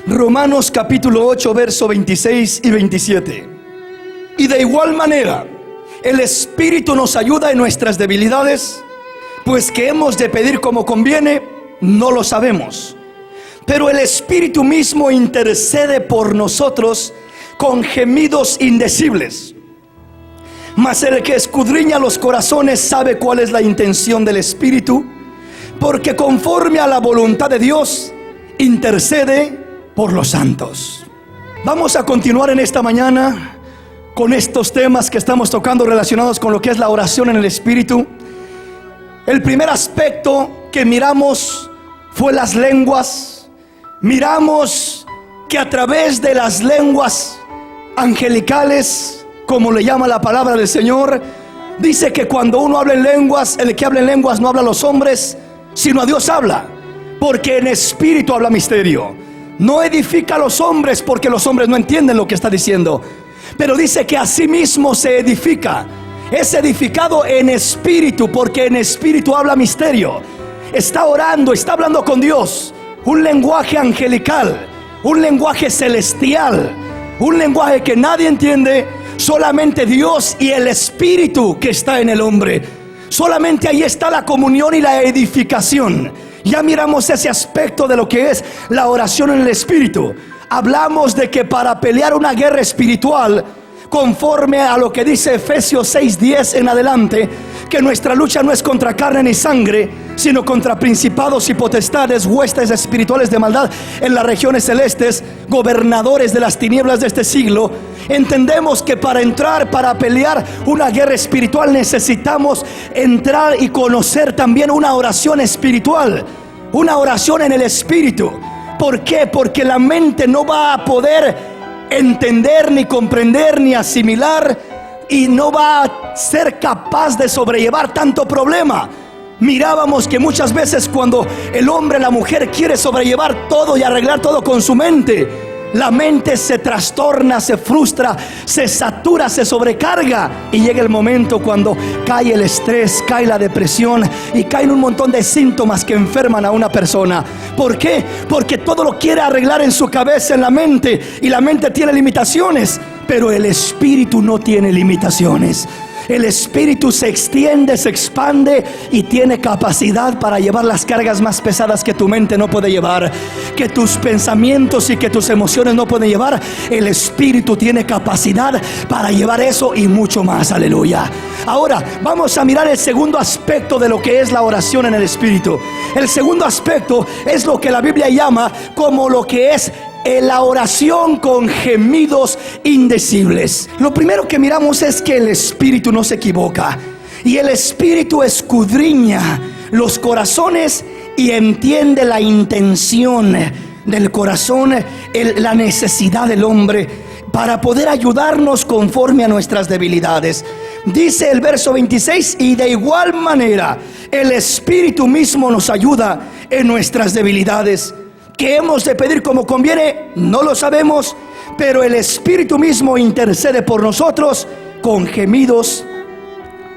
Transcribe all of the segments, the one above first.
Romanos capítulo 8, verso 26 y 27. Y de igual manera, el Espíritu nos ayuda en nuestras debilidades, pues que hemos de pedir como conviene, no lo sabemos. Pero el Espíritu mismo intercede por nosotros con gemidos indecibles. Mas el que escudriña los corazones sabe cuál es la intención del Espíritu, porque conforme a la voluntad de Dios, intercede por los santos. Vamos a continuar en esta mañana con estos temas que estamos tocando relacionados con lo que es la oración en el Espíritu. El primer aspecto que miramos fue las lenguas. Miramos que a través de las lenguas angelicales, como le llama la palabra del Señor, dice que cuando uno habla en lenguas, el que habla en lenguas no habla a los hombres, sino a Dios habla, porque en espíritu habla misterio. No edifica a los hombres, porque los hombres no entienden lo que está diciendo, pero dice que a sí mismo se edifica. Es edificado en espíritu, porque en espíritu habla misterio. Está orando, está hablando con Dios, un lenguaje angelical, un lenguaje celestial, un lenguaje que nadie entiende, solamente Dios y el Espíritu que está en el hombre. Solamente ahí está la comunión y la edificación. Ya miramos ese aspecto de lo que es la oración en el Espíritu. Hablamos de que para pelear una guerra espiritual, conforme a lo que dice Efesios 6:10 en adelante, que nuestra lucha no es contra carne ni sangre, sino contra principados y potestades, huestes espirituales de maldad en las regiones celestes, gobernadores de las tinieblas de este siglo. Entendemos que para pelear una guerra espiritual necesitamos entrar y conocer también una oración espiritual, una oración en el Espíritu. ¿Por qué? Porque la mente no va a poder entender, ni comprender, ni asimilar, y no va a ser capaz de sobrellevar tanto problema. Mirábamos que muchas veces cuando el hombre, la mujer quiere sobrellevar todo y arreglar todo con su mente, la mente se trastorna, se frustra, se satura, se sobrecarga, y llega el momento cuando cae el estrés, cae la depresión y caen un montón de síntomas que enferman a una persona. ¿Por qué? Porque todo lo quiere arreglar en su cabeza, en la mente, y la mente tiene limitaciones, pero el Espíritu no tiene limitaciones. El Espíritu se extiende, se expande y tiene capacidad para llevar las cargas más pesadas que tu mente no puede llevar, que tus pensamientos y que tus emociones no pueden llevar. El Espíritu tiene capacidad para llevar eso y mucho más. Aleluya. Ahora vamos a mirar el segundo aspecto de lo que es la oración en el Espíritu. El segundo aspecto es lo que la Biblia llama como lo que es la oración con gemidos indecibles. Lo primero que miramos es que el Espíritu no se equivoca, y el Espíritu escudriña los corazones y entiende la intención del corazón, la necesidad del hombre, para poder ayudarnos conforme a nuestras debilidades. Dice el verso 26: y de igual manera el Espíritu mismo nos ayuda en nuestras debilidades. ¿Qué hemos de pedir como conviene? No lo sabemos, pero el Espíritu mismo intercede por nosotros con gemidos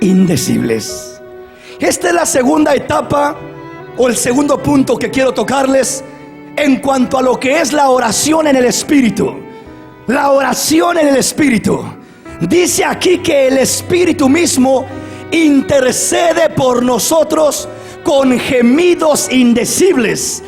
indecibles. Esta es la segunda etapa, o el segundo punto que quiero tocarles en cuanto a lo que es la oración en el Espíritu. La oración en el Espíritu. Dice aquí que el Espíritu mismo intercede por nosotros con gemidos indecibles,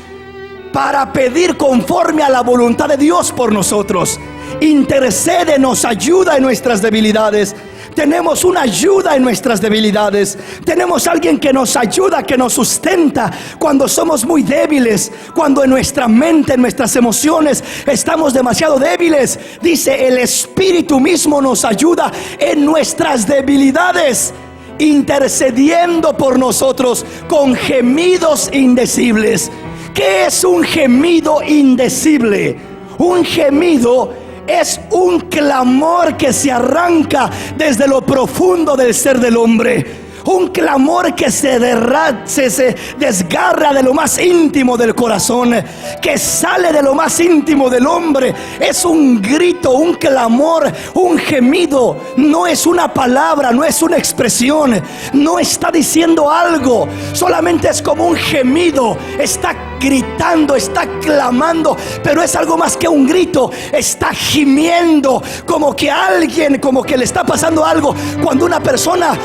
para pedir conforme a la voluntad de Dios por nosotros. Intercede, nos ayuda en nuestras debilidades. Tenemos una ayuda en nuestras debilidades. Tenemos alguien que nos ayuda, que nos sustenta cuando somos muy débiles, cuando en nuestra mente, en nuestras emociones estamos demasiado débiles. Dice, el Espíritu mismo nos ayuda en nuestras debilidades, intercediendo por nosotros con gemidos indecibles. ¿Qué es un gemido indecible? Un gemido es un clamor que se arranca desde lo profundo del ser del hombre. Un clamor que se desgarra de lo más íntimo del corazón, que sale de lo más íntimo del hombre. Es un grito, un clamor, un gemido. No es una palabra, no es una expresión, no está diciendo algo, solamente es como un gemido. Está gritando, está clamando, pero es algo más que un grito. Está gimiendo, como que alguien, como que le está pasando algo. Cuando una persona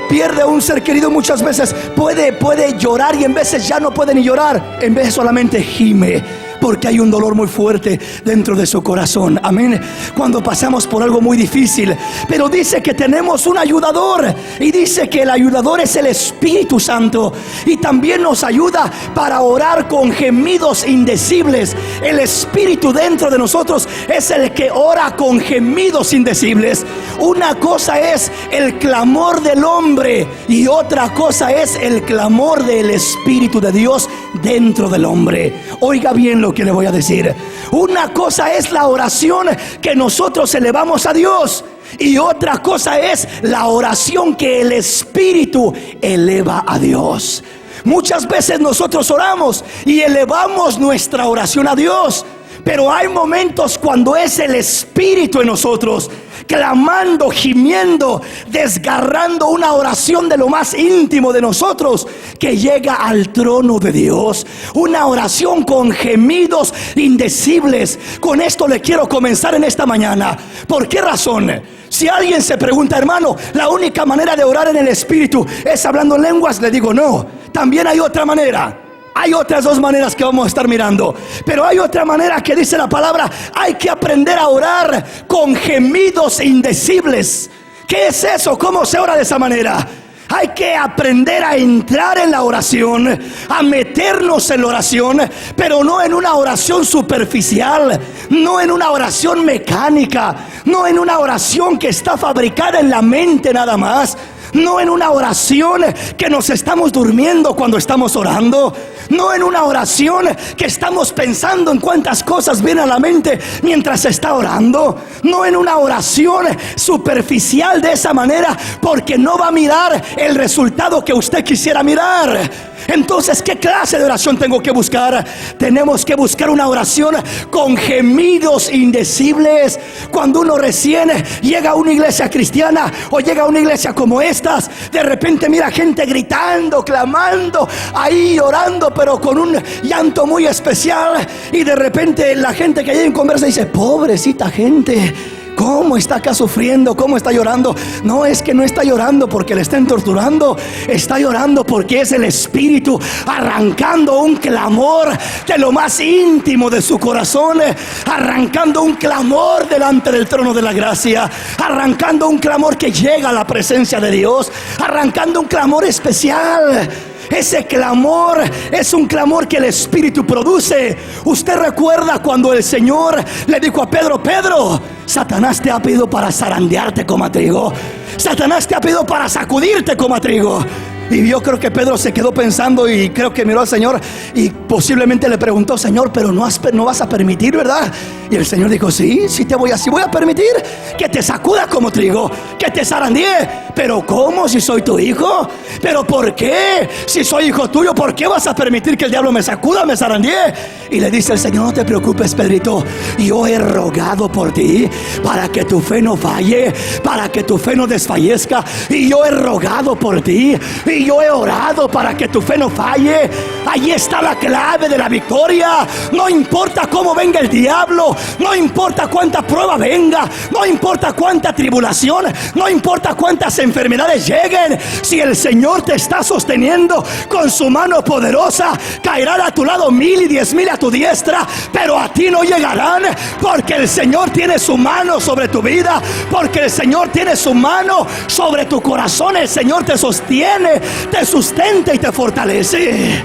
pierde a un ser querido, muchas veces puede llorar, y en veces ya no puede ni llorar, en vez solamente gime, porque hay un dolor muy fuerte dentro de su corazón. Amén. Cuando pasamos por algo muy difícil. Pero dice que tenemos un ayudador, y dice que el ayudador es el Espíritu Santo, y también nos ayuda para orar con gemidos indecibles. El Espíritu dentro de nosotros es el que ora con gemidos indecibles. Una cosa es el clamor del hombre, y otra cosa es el clamor del Espíritu de Dios dentro del hombre. Oiga bien lo que le voy a decir. Una cosa es la oración que nosotros elevamos a Dios, y otra cosa es la oración que el Espíritu eleva a Dios. Muchas veces nosotros oramos y elevamos nuestra oración a Dios, pero hay momentos cuando es el Espíritu en nosotros, clamando, gimiendo, desgarrando una oración de lo más íntimo de nosotros, que llega al trono de Dios. Una oración con gemidos indecibles. Con esto le quiero comenzar en esta mañana. ¿Por qué razón? Si alguien se pregunta, hermano, la única manera de orar en el Espíritu es hablando en lenguas, le digo no. También hay otra manera. Hay otras dos maneras que vamos a estar mirando, pero hay otra manera que dice la palabra: hay que aprender a orar con gemidos indecibles. ¿Qué es eso? ¿Cómo se ora de esa manera? Hay que aprender a entrar en la oración, a meternos en la oración, pero no en una oración superficial, no en una oración mecánica, no en una oración que está fabricada en la mente nada más, no en una oración que nos estamos durmiendo cuando estamos orando, no en una oración que estamos pensando en cuántas cosas vienen a la mente mientras se está orando, no en una oración superficial de esa manera, porque no va a mirar el resultado que usted quisiera mirar. Entonces, ¿qué clase de oración tengo que buscar? Tenemos que buscar una oración con gemidos indecibles. Cuando uno recién llega a una iglesia cristiana o llega a una iglesia como estas, de repente mira gente gritando, clamando, ahí orando, pero con un llanto muy especial. Y de repente la gente que llega en conversa dice: pobrecita gente, ¿cómo está acá sufriendo? ¿Cómo está llorando? No, es que no está llorando porque le estén torturando. Está llorando porque es el Espíritu arrancando un clamor de lo más íntimo de su corazón, arrancando un clamor delante del trono de la gracia, arrancando un clamor que llega a la presencia de Dios, arrancando un clamor especial. Ese clamor es un clamor que el Espíritu produce. Usted recuerda cuando el Señor le dijo a Pedro: Pedro, Satanás te ha pedido para zarandearte como a trigo. Satanás te ha pedido para sacudirte como a trigo. Y yo creo que Pedro se quedó pensando, y creo que miró al Señor y posiblemente le preguntó: Señor, pero no vas a permitir, ¿verdad? Y el Señor dijo: sí voy a permitir que te sacuda como trigo, que te zarandee. Pero ¿cómo? Si soy tu hijo. ¿Pero por qué? Si soy hijo tuyo, ¿por qué vas a permitir que el diablo me sacuda, me zarandee? Y le dice el Señor: no te preocupes, Pedrito, yo he rogado por ti para que tu fe no falle, para que tu fe no desfallezca. Y yo he rogado por ti, y yo he orado para que tu fe no falle. Ahí está la clave de la victoria. No importa cómo venga el diablo, no importa cuánta prueba venga, no importa cuánta tribulación, no importa cuántas enfermedades lleguen. Si el Señor te está sosteniendo con su mano poderosa, caerán a tu lado 1000 y 10,000 a tu diestra, pero a ti no llegarán, porque el Señor tiene su mano sobre tu vida, porque el Señor tiene su mano sobre tu corazón. El Señor te sostiene, te sustenta y te fortalece.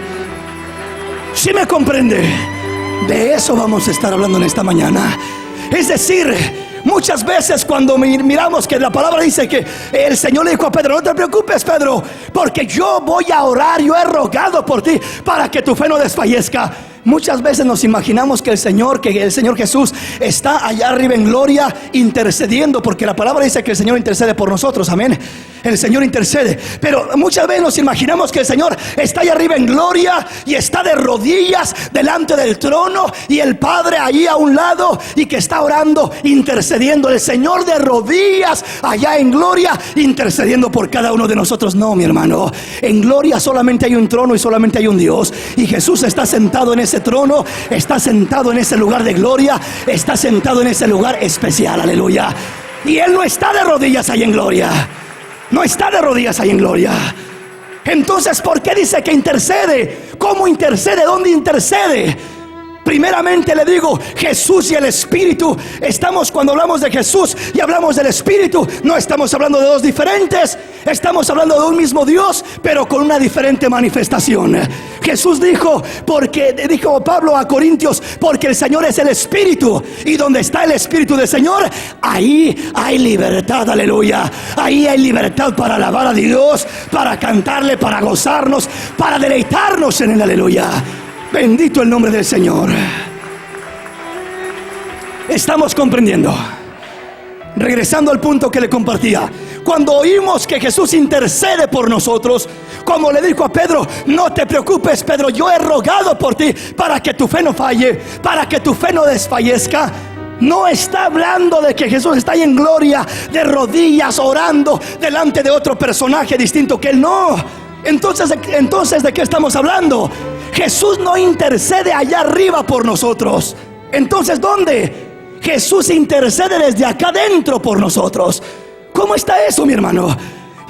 ¿Sí me comprende? De eso vamos a estar hablando en esta mañana. Es decir, muchas veces cuando miramos que la palabra dice que el Señor le dijo a Pedro: no te preocupes, Pedro, porque yo voy a orar, yo he rogado por ti para que tu fe no desfallezca. Muchas veces nos imaginamos que el Señor Jesús está allá arriba en gloria intercediendo, porque la palabra dice que el Señor intercede por nosotros, amén. El Señor intercede, pero muchas veces nos imaginamos que el Señor está allá arriba en gloria y está de rodillas delante del trono y el Padre ahí a un lado y que está orando, intercediendo. El Señor de rodillas allá en gloria intercediendo por cada uno de nosotros. No, mi hermano, en gloria solamente hay un trono y solamente hay un Dios, y Jesús está sentado en ese trono, está sentado en ese lugar de gloria, está sentado en ese lugar especial, aleluya. Y Él no está de rodillas ahí en gloria, no está de rodillas ahí en gloria. Entonces, ¿por qué dice que intercede? ¿Cómo intercede? ¿Dónde intercede? Primeramente le digo, Jesús y el Espíritu. Cuando hablamos de Jesús y hablamos del Espíritu, no estamos hablando de dos diferentes, estamos hablando de un mismo Dios, pero con una diferente manifestación. Jesús dijo Pablo a Corintios, porque el Señor es el Espíritu, y donde está el Espíritu del Señor, ahí hay libertad, aleluya. Ahí hay libertad para alabar a Dios, para cantarle, para gozarnos, para deleitarnos en él, aleluya. Bendito el nombre del Señor. Estamos comprendiendo. Regresando al punto que le compartía, cuando oímos que Jesús intercede por nosotros, como le dijo a Pedro, no te preocupes, Pedro, yo he rogado por ti para que tu fe no falle, para que tu fe no desfallezca. No está hablando de que Jesús está ahí en gloria, de rodillas, orando delante de otro personaje distinto que él. No. Entonces, ¿de qué estamos hablando? Jesús no intercede allá arriba por nosotros. Entonces, ¿dónde? Jesús intercede desde acá adentro por nosotros. ¿Cómo está eso, mi hermano?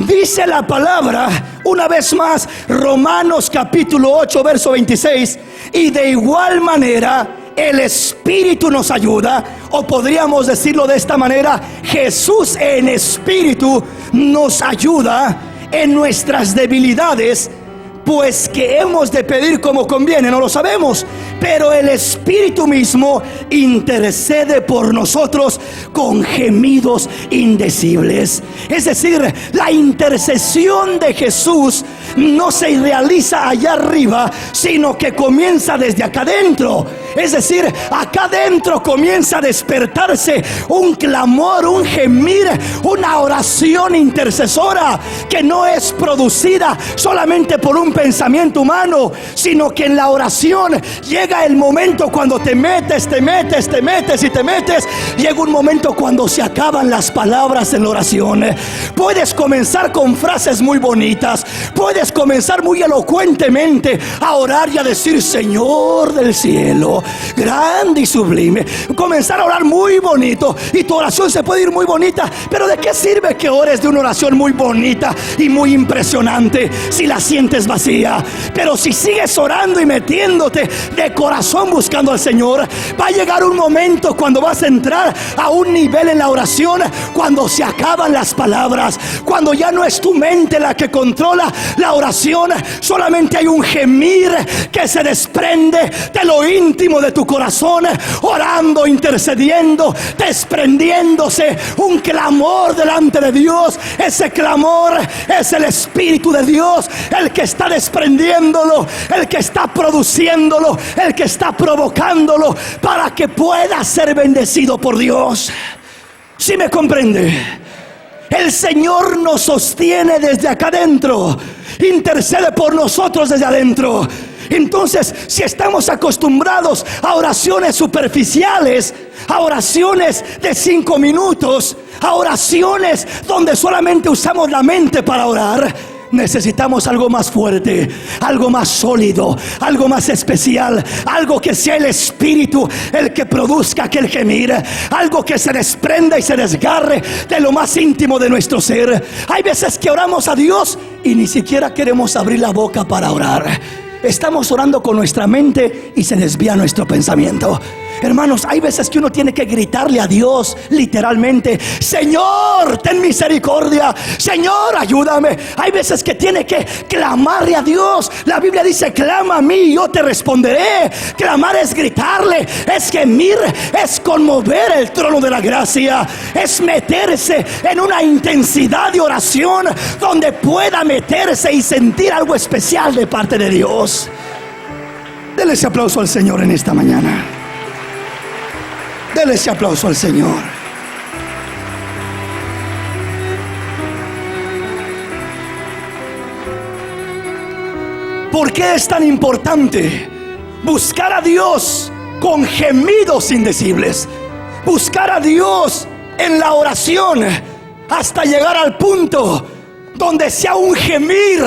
Dice la palabra, una vez más, Romanos capítulo 8, verso 26. Y de igual manera, el Espíritu nos ayuda, o podríamos decirlo de esta manera, Jesús en Espíritu nos ayuda en nuestras debilidades, pues que hemos de pedir como conviene, no lo sabemos, pero el Espíritu mismo intercede por nosotros con gemidos indecibles. Es decir, la intercesión de Jesús no se realiza allá arriba, sino que comienza desde acá adentro. Es decir, acá adentro comienza a despertarse un clamor, un gemir, una oración intercesora que no es producida solamente por un pensamiento humano, sino que en la oración llega el momento cuando te metes, llega un momento cuando se acaban las palabras en la oración. Puedes comenzar con frases muy bonitas, puedes comenzar muy elocuentemente a orar y a decir, Señor del cielo, grande y sublime, comenzar a orar muy bonito, y tu oración se puede ir muy bonita, pero ¿de qué sirve que ores de una oración muy bonita y muy impresionante si la sientes vacía? Pero si sigues orando y metiéndote de corazón buscando al Señor, va a llegar un momento cuando vas a entrar a un nivel en la oración, cuando se acaban las palabras, cuando ya no es tu mente la que controla la oración, solamente hay un gemir que se desprende de lo íntimo de tu corazón, orando, intercediendo, desprendiéndose, un clamor delante de Dios. Ese clamor es el Espíritu de Dios, el que está desprendiéndolo, el que está produciéndolo, el que está provocándolo para que pueda ser bendecido por Dios. ¿Sí me comprende? El Señor nos sostiene desde acá adentro, intercede por nosotros desde adentro. Entonces, si estamos acostumbrados a oraciones superficiales, a oraciones de 5 minutos, a oraciones donde solamente usamos la mente para orar, necesitamos algo más fuerte, algo más sólido, algo más especial, algo que sea el Espíritu el que produzca aquel gemir, algo que se desprenda y se desgarre de lo más íntimo de nuestro ser. Hay veces que oramos a Dios y ni siquiera queremos abrir la boca para orar. Estamos orando con nuestra mente y se desvía nuestro pensamiento. Hermanos, hay veces que uno tiene que gritarle a Dios literalmente, Señor, ten misericordia, Señor, ayúdame. Hay veces que tiene que clamarle a Dios. La Biblia dice, clama a mí y yo te responderé. Clamar es gritarle, es gemir, es conmover el trono de la gracia, es meterse en una intensidad de oración donde pueda meterse y sentir algo especial de parte de Dios. De Dele ese aplauso al Señor en esta mañana. Dele ese aplauso al Señor. ¿Por qué es tan importante buscar a Dios con gemidos indecibles? Buscar a Dios en la oración hasta llegar al punto donde sea un gemir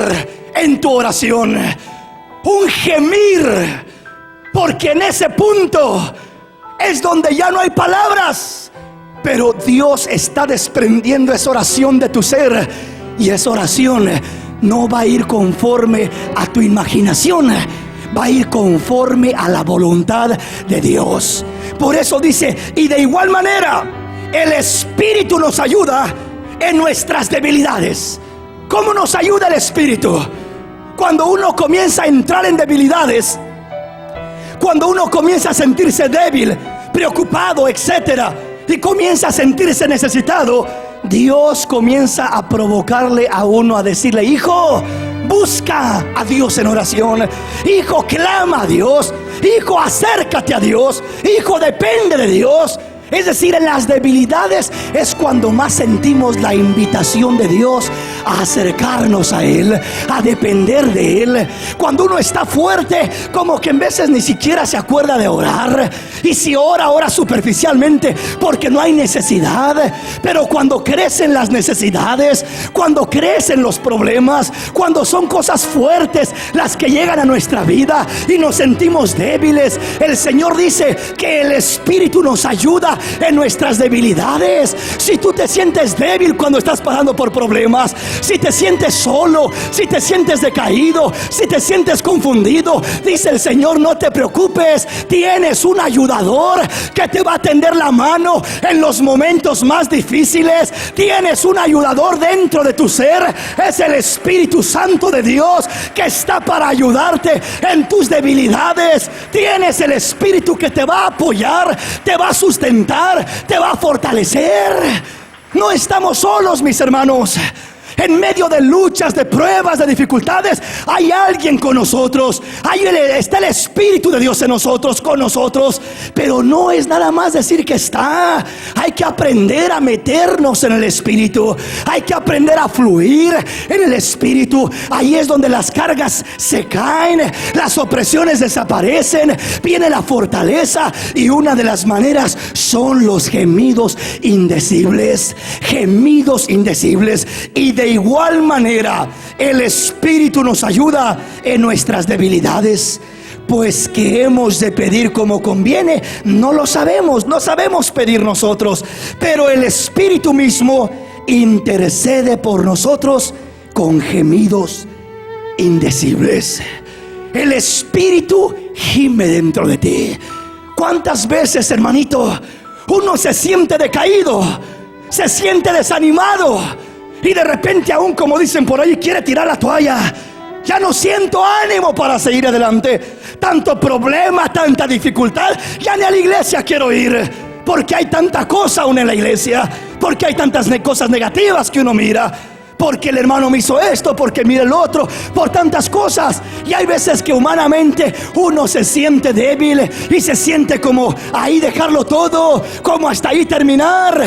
en tu oración. Un gemir, porque en ese punto es donde ya no hay palabras, pero Dios está desprendiendo esa oración de tu ser, y esa oración no va a ir conforme a tu imaginación, va a ir conforme a la voluntad de Dios. Por eso dice: y de igual manera el Espíritu nos ayuda en nuestras debilidades. ¿Cómo nos ayuda el Espíritu? Cuando uno comienza a entrar en debilidades, cuando uno comienza a sentirse débil, preocupado, etcétera, y comienza a sentirse necesitado, Dios comienza a provocarle a uno, a decirle: hijo, busca a Dios en oración. Hijo, clama a Dios. Hijo, acércate a Dios. Hijo, depende de Dios. Es decir, en las debilidades es cuando más sentimos la invitación de Dios a acercarnos a Él, a depender de Él. Cuando uno está fuerte, como que en veces ni siquiera se acuerda de orar, y si ora, ora superficialmente porque no hay necesidad. Pero cuando crecen las necesidades, cuando crecen los problemas, cuando son cosas fuertes las que llegan a nuestra vida y nos sentimos débiles, el Señor dice que el Espíritu nos ayuda en nuestras debilidades. Si tú te sientes débil cuando estás pasando por problemas, si te sientes solo, si te sientes decaído, si te sientes confundido, dice el Señor: no te preocupes, tienes un ayudador que te va a tender la mano en los momentos más difíciles. Tienes un ayudador dentro de tu ser. Es el Espíritu Santo de Dios que está para ayudarte en tus debilidades. Tienes el Espíritu que te va a apoyar, te va a sustentar, te va a fortalecer. No estamos solos, mis hermanos. En medio de luchas, de pruebas, de dificultades, hay alguien con nosotros. Ahí está el Espíritu de Dios en nosotros, con nosotros. Pero no es nada más decir que está. Hay que aprender a meternos en el Espíritu. Hay que aprender a fluir en el Espíritu. Ahí es donde las cargas se caen, las opresiones desaparecen, viene la fortaleza. Y una de las maneras son los gemidos indecibles. Gemidos indecibles. Y de igual manera el Espíritu nos ayuda en nuestras debilidades, pues que hemos de pedir como conviene, no lo sabemos, no sabemos pedir nosotros, pero el Espíritu mismo intercede por nosotros con gemidos indecibles. El Espíritu gime dentro de ti. ¿Cuántas veces, hermanito, uno se siente decaído, se siente desanimado, y de repente, aún como dicen por ahí, quiere tirar la toalla? Ya no siento ánimo para seguir adelante. Tanto problema, tanta dificultad, ya ni a la iglesia quiero ir, porque hay tanta cosa aún en la iglesia, porque hay tantas cosas negativas que uno mira, porque el hermano me hizo esto, porque mira el otro, por tantas cosas. Y hay veces que humanamente uno se siente débil y se siente como ahí dejarlo todo, como hasta ahí terminar.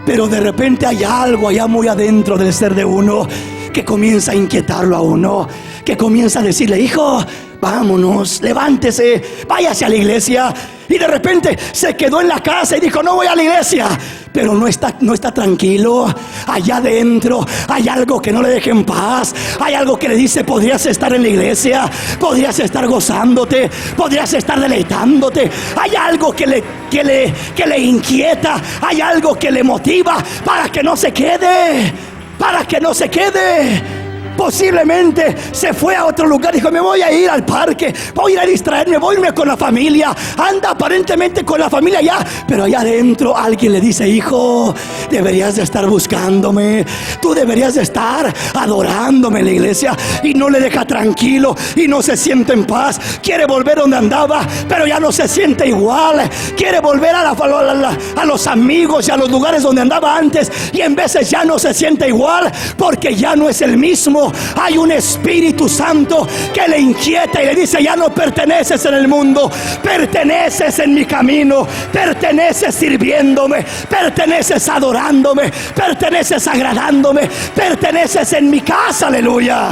Pero de repente hay algo allá muy adentro del ser de uno que comienza a inquietarlo a uno, que comienza a decirle: hijo, vámonos, levántese, váyase a la iglesia. Y de repente se quedó en la casa y dijo: no voy a la iglesia. Pero no está tranquilo. Allá adentro hay algo que no le deja en paz. Hay algo que le dice: podrías estar en la iglesia, podrías estar gozándote, podrías estar deleitándote. Hay algo que le inquieta, hay algo que le motiva para que no se quede, para que no se quede. Posiblemente se fue a otro lugar, dijo: me voy a ir al parque, voy a ir a distraerme, voy a irme con la familia. Anda aparentemente con la familia ya, pero allá adentro alguien le dice: hijo, deberías de estar buscándome, tú deberías de estar adorándome en la iglesia. Y no le deja tranquilo y no se siente en paz. Quiere volver donde andaba, pero ya no se siente igual. Quiere volver a los amigos y a los lugares donde andaba antes, y en veces ya no se siente igual, porque ya no es el mismo. dentro hay un Espíritu Santo que le inquieta y le dice: ya no perteneces en el mundo, perteneces en mi camino, perteneces sirviéndome, perteneces adorándome, perteneces agradándome, perteneces en mi casa. Aleluya.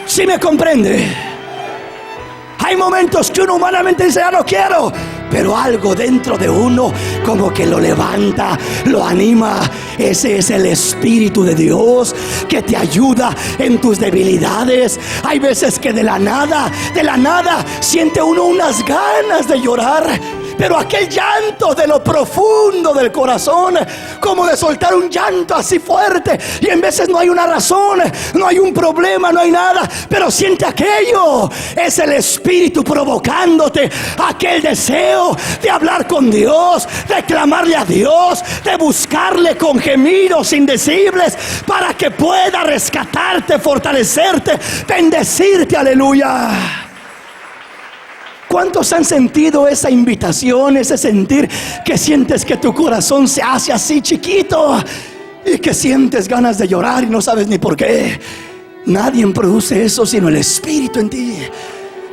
¿Sí me comprende? Hay momentos que uno humanamente dice: ya no quiero, pero algo dentro de uno como que lo levanta, lo anima. Ese es el Espíritu de Dios que te ayuda en tus debilidades. Hay veces que de la nada siente uno unas ganas de llorar, pero aquel llanto de lo profundo del corazón, como de soltar un llanto así fuerte, y en veces no hay una razón, no hay un problema, no hay nada, pero siente aquello. Es el Espíritu provocándote aquel deseo de hablar con Dios, de clamarle a Dios, de buscarle con gemidos indecibles para que pueda rescatarte, fortalecerte, bendecirte. Aleluya. ¿Cuántos han sentido esa invitación, ese sentir que sientes que tu corazón se hace así chiquito y que sientes ganas de llorar y no sabes ni por qué? Nadie produce eso sino el Espíritu en ti.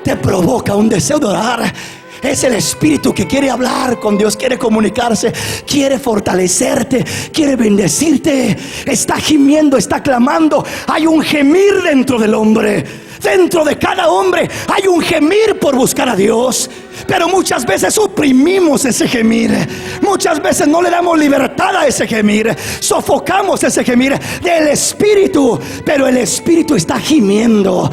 Te provoca un deseo de orar. Es el Espíritu que quiere hablar con Dios, quiere comunicarse, quiere fortalecerte, quiere bendecirte. Está gimiendo, está clamando. Hay un gemir dentro del hombre. Dentro de cada hombre hay un gemir por buscar a Dios, pero muchas veces oprimimos ese gemir. Muchas veces no le damos libertad a ese gemir, sofocamos ese gemir del Espíritu. Pero el Espíritu está gimiendo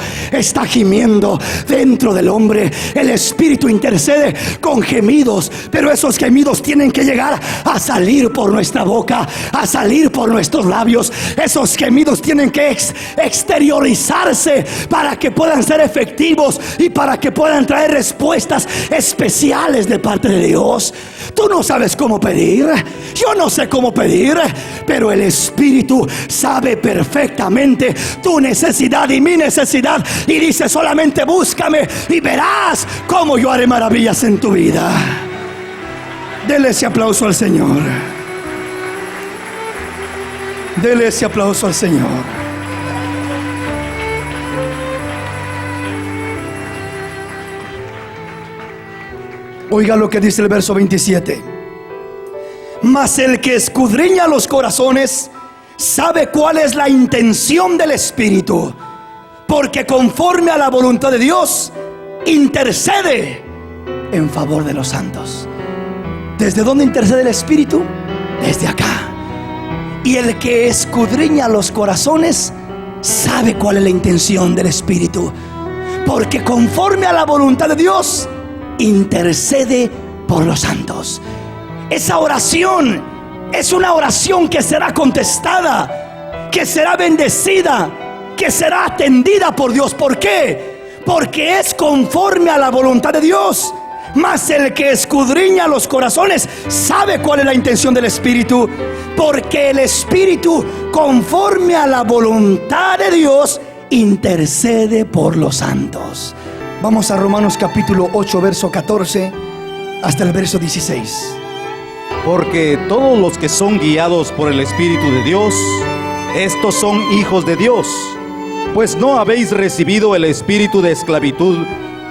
dentro del hombre. El Espíritu intercede con gemidos, pero esos gemidos tienen que llegar a salir por nuestra boca, a salir por nuestros labios. Esos gemidos tienen que exteriorizarse para que puedan ser efectivos y para que puedan traer respuestas especiales de parte de Dios. Tú no sabes cómo pedir, yo no sé cómo pedir, pero el Espíritu sabe perfectamente tu necesidad y mi necesidad, y dice: solamente búscame y verás cómo yo haré maravillas en tu vida. Dele ese aplauso al Señor. Dele ese aplauso al Señor. Oiga lo que dice el verso 27. Mas el que escudriña los corazones sabe cuál es la intención del Espíritu, porque conforme a la voluntad de Dios intercede en favor de los santos. ¿Desde dónde intercede el Espíritu? Desde acá. Y el que escudriña los corazones sabe cuál es la intención del Espíritu, porque conforme a la voluntad de Dios intercede por los santos. Esa oración es una oración que será contestada, que será bendecida, que será atendida por Dios. ¿Por qué? Porque es conforme a la voluntad de Dios. Mas el que escudriña los corazones sabe cuál es la intención del Espíritu, porque el Espíritu, conforme a la voluntad de Dios, intercede por los santos. Vamos a Romanos capítulo 8, verso 14 hasta el verso 16. Porque todos los que son guiados por el Espíritu de Dios, estos son hijos de Dios. Pues no habéis recibido el espíritu de esclavitud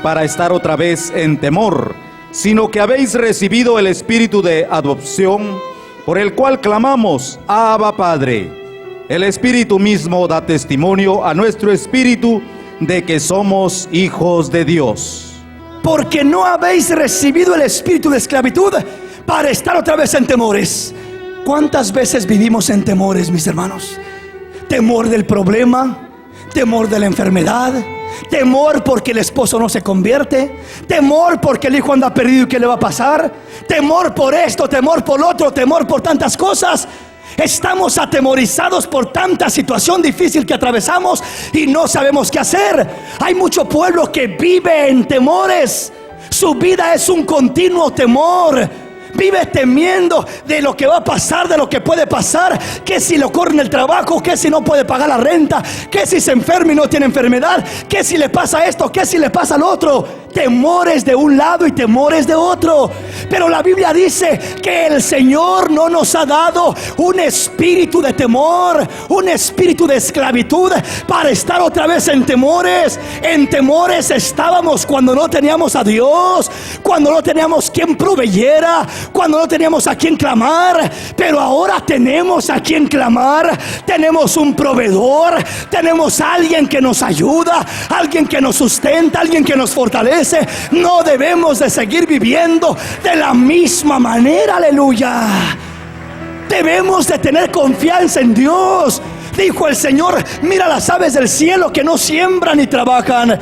para estar otra vez en temor, sino que habéis recibido el espíritu de adopción, por el cual clamamos: Abba, Padre. El Espíritu mismo da testimonio a nuestro espíritu de que somos hijos de Dios. Porque no habéis recibido el espíritu de esclavitud para estar otra vez en temores. ¿Cuántas veces vivimos en temores, mis hermanos? Temor del problema, temor de la enfermedad, temor porque el esposo no se convierte, temor porque el hijo anda perdido y qué le va a pasar, temor por esto, temor por lo otro, temor por tantas cosas. Estamos atemorizados por tanta situación difícil que atravesamos y no sabemos qué hacer. Hay mucho pueblo que vive en temores. Su vida es un continuo temor. Vive temiendo de lo que va a pasar, de lo que puede pasar. Que si le corren el trabajo, que si no puede pagar la renta, que si se enferma y no tiene enfermedad, que si le pasa esto, que si le pasa lo otro. temores de un lado y temores de otro. Pero la Biblia dice que el Señor no nos ha dado un espíritu de temor, un espíritu de esclavitud para estar otra vez en temores. En temores estábamos cuando no teníamos a Dios, cuando no teníamos quien proveyera, cuando no teníamos a quien clamar. Pero ahora tenemos a quien clamar, tenemos un proveedor, tenemos a alguien que nos ayuda, alguien que nos sustenta, alguien que nos fortalece. No debemos de seguir viviendo de la misma manera, aleluya. Debemos de tener confianza en Dios. Dijo el Señor: mira las aves del cielo que no siembran ni trabajan,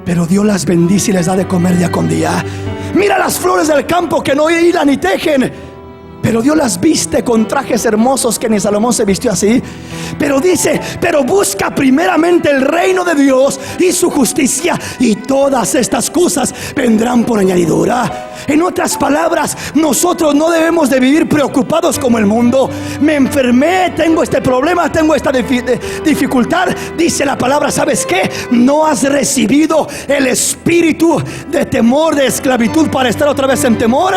pero Dios las bendice y les da de comer día con día. Mira las flores del campo que no hilan ni tejen, pero Dios las viste con trajes hermosos que ni Salomón se vistió así. Pero dice: pero busca primeramente el reino de Dios y su justicia, y todas estas cosas vendrán por añadidura. En otras palabras, nosotros no debemos de vivir preocupados como el mundo. Me enfermé, tengo este problema, tengo esta dificultad. Dice la palabra: ¿sabes qué? No has recibido el espíritu de temor, de esclavitud para estar otra vez en temor,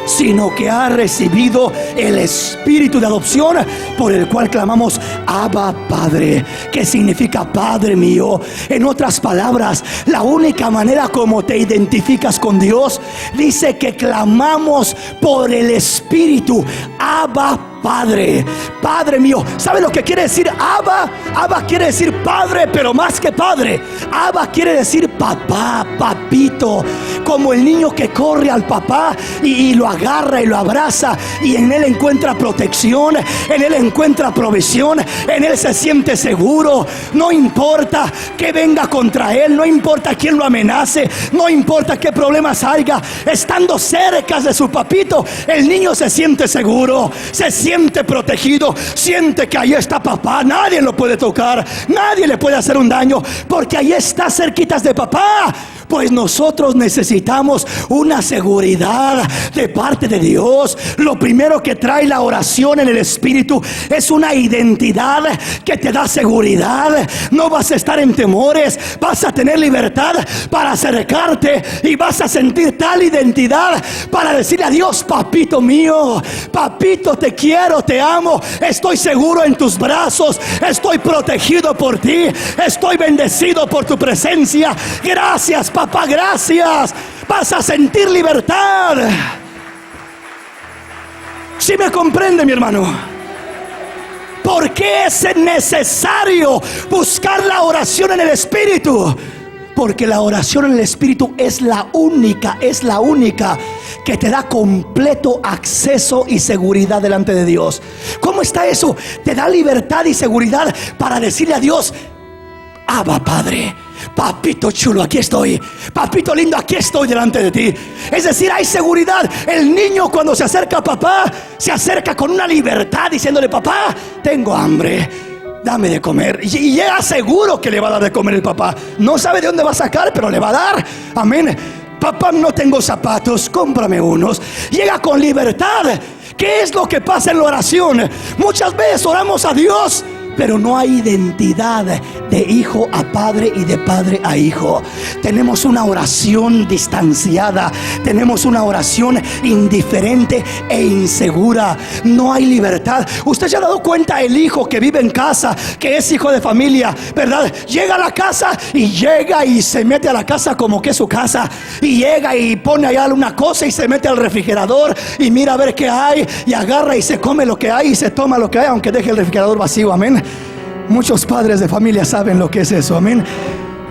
sino que ha recibido el espíritu de adopción, por el cual clamamos: Abba, Padre, que significa Padre mío. En otras palabras, la única manera como te identificas con Dios, dice que clamamos por el espíritu: Abba, Padre, Padre mío. ¿Sabe lo que quiere decir Abba? Abba quiere decir padre, pero más que padre, Abba quiere decir papá, papito. Como el niño que corre al papá y lo agarra y lo abraza, y en él encuentra protección, en él encuentra provisión, en él se siente seguro. No importa que venga contra él, no importa quién lo amenace, no importa qué problemas haya, estando cerca de su papito, el niño se siente seguro, se siente protegido, siente que ahí está papá. Nadie lo puede tocar, nadie le puede hacer un daño, porque ahí está cerquitas de papá. Pues nosotros necesitamos una seguridad de parte de Dios. Lo primero que trae la oración en el Espíritu es una identidad que te da seguridad. No vas a estar en temores, vas a tener libertad para acercarte, y vas a sentir tal identidad para decirle a Dios: papito mío, papito, te quiero, te amo, estoy seguro en tus brazos, estoy protegido por ti, estoy bendecido por tu presencia. Gracias, papá, gracias. Vas a sentir libertad. ¿Sí me comprende, mi hermano? ¿Por qué es necesario buscar la oración en el Espíritu? Porque la oración en el Espíritu es la única que te da completo acceso y seguridad delante de Dios. ¿Cómo está eso? Te da libertad y seguridad para decirle a Dios: Abba, Padre, papito chulo, aquí estoy, papito lindo, aquí estoy delante de ti. Es decir, hay seguridad. El niño, cuando se acerca a papá, se acerca con una libertad, diciéndole: papá, tengo hambre, dame de comer. Y llega seguro que le va a dar de comer el papá. No sabe de dónde va a sacar, pero le va a dar. Amén. Papá, no tengo zapatos, cómprame unos. Llega con libertad. ¿Qué es lo que pasa en la oración? Muchas veces oramos a Dios, pero no hay identidad de hijo a padre y de padre a hijo. Tenemos una oración distanciada, tenemos una oración indiferente e insegura. No hay libertad. Usted se ha dado cuenta, el hijo que vive en casa, que es hijo de familia, ¿verdad? Llega a la casa y se mete a la casa como que es su casa, y llega y pone allá una cosa y se mete al refrigerador y mira a ver qué hay, y agarra y se come lo que hay y se toma lo que hay, aunque deje el refrigerador vacío. Amén. Muchos padres de familia saben lo que es eso. Amén.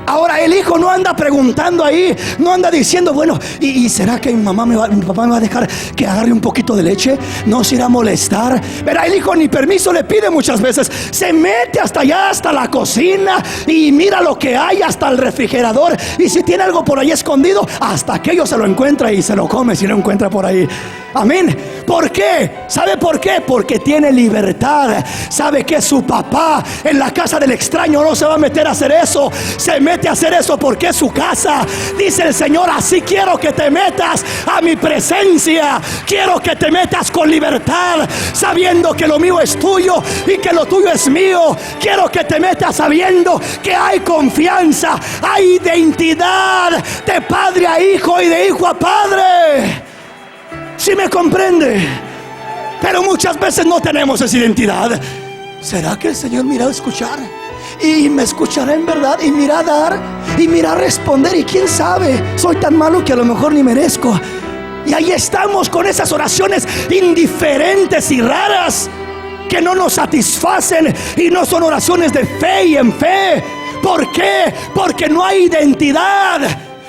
Ahora el hijo no anda preguntando ahí, no anda diciendo: bueno, ¿y será que mi papá me va a dejar que agarre un poquito de leche? No se irá a molestar. Pero el hijo ni permiso le pide muchas veces. Se mete hasta allá, hasta la cocina, y mira lo que hay, hasta el refrigerador. Y si tiene algo por ahí escondido, hasta aquello se lo encuentra y se lo come si lo encuentra por ahí. Amén. ¿Por qué? ¿Sabe por qué? Porque tiene libertad. Sabe que su papá en la casa del extraño no se va a meter a hacer eso. Se mete a hacer eso porque es su casa. Dice el Señor: así quiero que te metas a mi presencia. Quiero que te metas con libertad, sabiendo que lo mío es tuyo y que lo tuyo es mío. Quiero que te metas sabiendo que hay confianza, hay identidad de padre a hijo y de hijo a padre. ¿Sí me comprende? Pero muchas veces no tenemos esa identidad. ¿Será que el Señor me irá a escuchar? Y me escuchará en verdad, y me irá a dar, y me irá a responder. Y quién sabe, soy tan malo que a lo mejor ni merezco. Y ahí estamos con esas oraciones indiferentes y raras que no nos satisfacen, y no son oraciones de fe y en fe. ¿Por qué? Porque no hay identidad.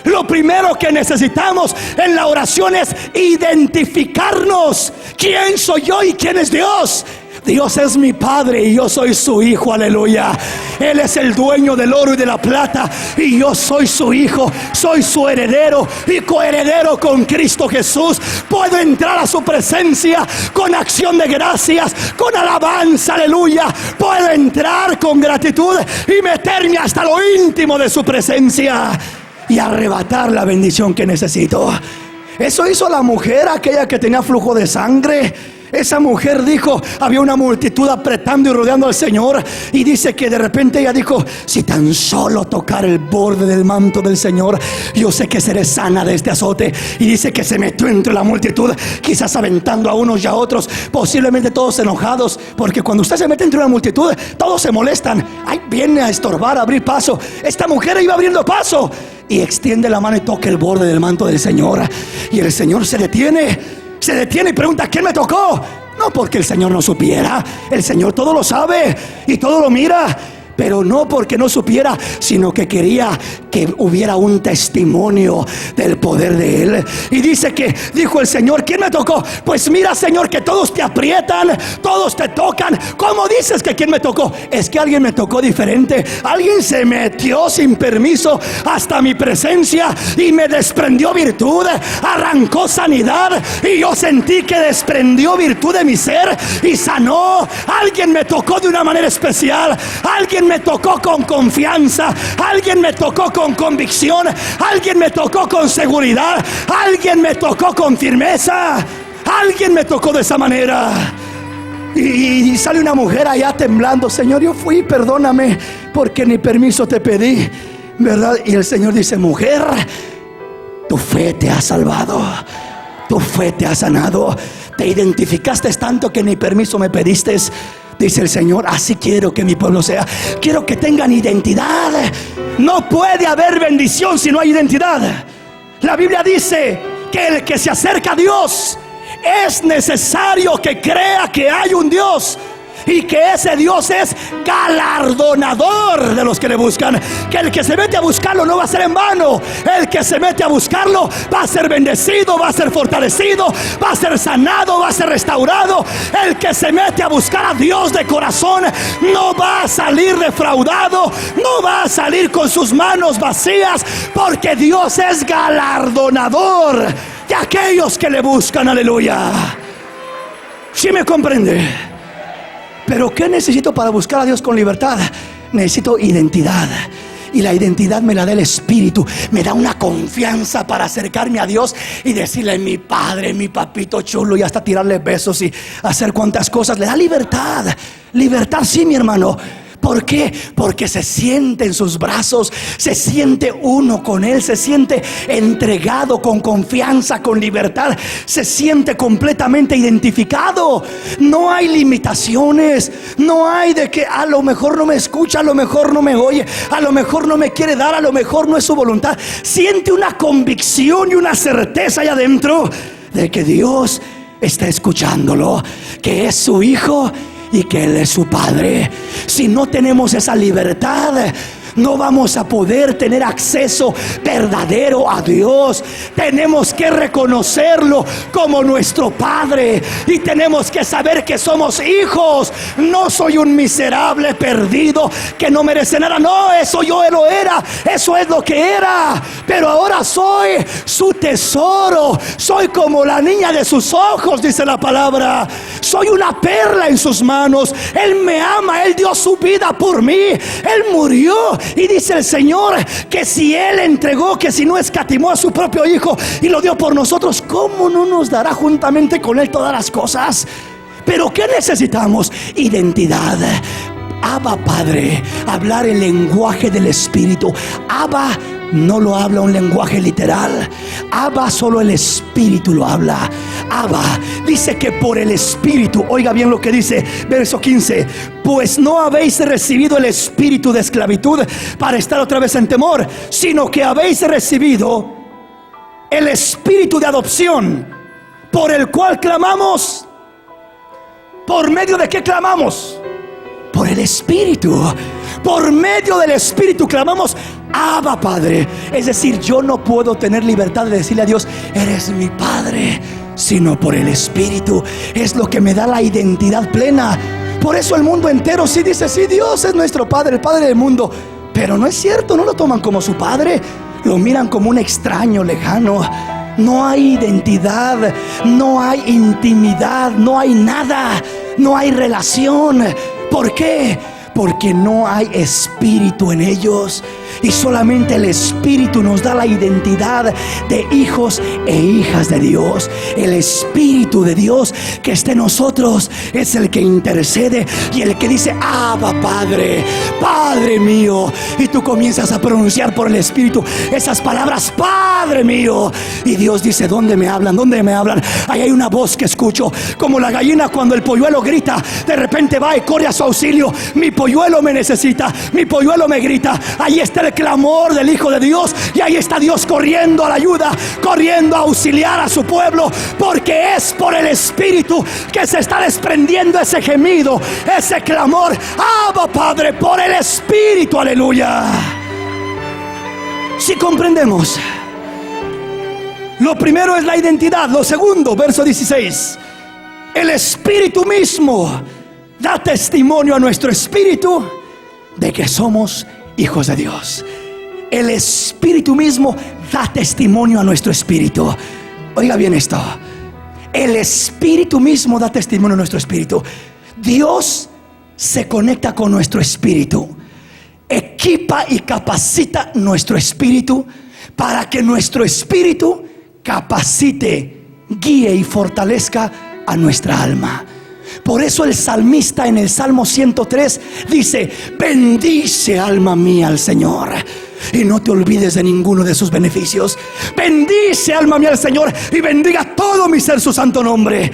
Lo primero que necesitamos en la oración es identificarnos. ¿Quién soy yo y quién es Dios? Dios es mi Padre y yo soy su hijo, aleluya. Él es el dueño del oro y de la plata, y yo soy su hijo, soy su heredero y coheredero con Cristo Jesús. Puedo entrar a su presencia con acción de gracias, con alabanza, aleluya. Puedo entrar con gratitud y meterme hasta lo íntimo de su presencia y arrebatar la bendición que necesito. Eso hizo la mujer aquella que tenía flujo de sangre. Esa mujer dijo, había una multitud apretando y rodeando al Señor, y dice que de repente ella dijo: si tan solo tocar el borde del manto del Señor, yo sé que seré sana de este azote. Y dice que se metió entre la multitud, quizás aventando a unos y a otros, posiblemente todos enojados, porque cuando usted se mete entre una multitud, todos se molestan. Ay, viene a estorbar, a abrir paso. Esta mujer iba abriendo paso y extiende la mano y toca el borde del manto del Señor, y el Señor se detiene y pregunta: ¿quién me tocó? No porque el Señor no supiera, el Señor todo lo sabe y todo lo mira, pero no porque no supiera, sino que quería que hubiera un testimonio del poder de Él. Y dice que dijo el Señor: ¿quién me tocó? Pues mira, Señor, que todos te aprietan, todos te tocan. ¿Cómo dices que quién me tocó? Es que alguien me tocó diferente. Alguien se metió sin permiso hasta mi presencia y me desprendió virtud, arrancó sanidad, y yo sentí que desprendió virtud de mi ser y sanó. Alguien me tocó de una manera especial. Alguien me tocó con confianza, alguien me tocó con convicción, alguien me tocó con seguridad, alguien me tocó con firmeza, alguien me tocó de esa manera. Y sale una mujer allá temblando: Señor, yo fui, perdóname, porque ni permiso te pedí, ¿verdad? Y el Señor dice: mujer, tu fe te ha salvado, tu fe te ha sanado, te identificaste tanto que ni permiso me pediste. Dice el Señor: así quiero que mi pueblo sea. Quiero que tengan identidad. No puede haber bendición si no hay identidad. La Biblia dice que el que se acerca a Dios, es necesario que crea que hay un Dios, y que ese Dios es galardonador de los que le buscan. Que el que se mete a buscarlo no va a ser en vano. El que se mete a buscarlo va a ser bendecido, va a ser fortalecido, va a ser sanado, va a ser restaurado. El que se mete a buscar a Dios de corazón no va a salir defraudado, no va a salir con sus manos vacías, porque Dios es galardonador de aquellos que le buscan, aleluya. ¿Sí me comprende? Pero ¿qué necesito para buscar a Dios con libertad? Necesito identidad. Y la identidad me la da el Espíritu. Me da una confianza para acercarme a Dios y decirle: mi Padre, mi papito chulo, y hasta tirarle besos y hacer cuantas cosas. Le da libertad. Libertad, sí, mi hermano. ¿Por qué? Porque se siente en sus brazos, se siente uno con Él, se siente entregado con confianza, con libertad, se siente completamente identificado. No hay limitaciones, no hay de que a lo mejor no me escucha, a lo mejor no me oye, a lo mejor no me quiere dar, a lo mejor no es su voluntad. Siente una convicción y una certeza ahí adentro de que Dios está escuchándolo, que es su hijo y que Él es su Padre. Si no tenemos esa libertad, no vamos a poder tener acceso verdadero a Dios. Tenemos que reconocerlo como nuestro Padre y tenemos que saber que somos hijos. No soy un miserable perdido que no merece nada. No, eso yo lo era, eso es lo que era, pero ahora soy su tesoro. Soy como la niña de sus ojos, dice la palabra. Soy una perla en sus manos. Él me ama, Él dio su vida por mí, Él murió. Y dice el Señor que si Él entregó, que si no escatimó a su propio Hijo y lo dio por nosotros, ¿cómo no nos dará juntamente con Él todas las cosas? Pero ¿qué necesitamos? Identidad. Abba Padre, hablar el lenguaje del Espíritu. Abba no lo habla un lenguaje literal. Abba solo el Espíritu lo habla. Abba dice que por el Espíritu, oiga bien lo que dice verso 15: pues no habéis recibido el espíritu de esclavitud para estar otra vez en temor, sino que habéis recibido el espíritu de adopción, por el cual clamamos. ¿Por medio de qué clamamos? Por el Espíritu. Por medio del Espíritu clamamos: Abba Padre. Es decir, yo no puedo tener libertad de decirle a Dios: eres mi Padre, sino por el Espíritu. Es lo que me da la identidad plena. Por eso el mundo entero sí dice: sí, Dios es nuestro Padre, el Padre del mundo. Pero no es cierto, no lo toman como su Padre. Lo miran como un extraño lejano. No hay identidad, no hay intimidad, no hay nada, no hay relación. ¿Por qué? Porque no hay espíritu en ellos. Y solamente el Espíritu nos da la identidad de hijos e hijas de Dios. El Espíritu de Dios que está en nosotros es el que intercede y el que dice: Abba Padre, Padre mío. Y tú comienzas a pronunciar por el Espíritu esas palabras: Padre mío. Y Dios dice: ¿dónde me hablan? ¿Dónde me hablan? Ahí hay una voz que escucho, como la gallina cuando el polluelo grita. De repente va y corre a su auxilio. Mi polluelo me necesita, mi polluelo me grita. Ahí está el clamor del Hijo de Dios, y ahí está Dios corriendo a la ayuda, corriendo a auxiliar a su pueblo, porque es por el Espíritu que se está desprendiendo ese gemido, ese clamor: Abba Padre, por el Espíritu. Aleluya. Si comprendemos, lo primero es la identidad. Lo segundo, verso 16: el Espíritu mismo da testimonio a nuestro espíritu de que somos hijos de Dios. El Espíritu mismo da testimonio a nuestro espíritu. Oiga bien esto: el Espíritu mismo da testimonio a nuestro espíritu. Dios se conecta con nuestro espíritu, equipa y capacita nuestro espíritu para que nuestro espíritu capacite, guíe y fortalezca a nuestra alma. Por eso el salmista en el Salmo 103 dice: bendice alma mía al Señor y no te olvides de ninguno de sus beneficios. Bendice alma mía al Señor y bendiga todo mi ser su santo nombre.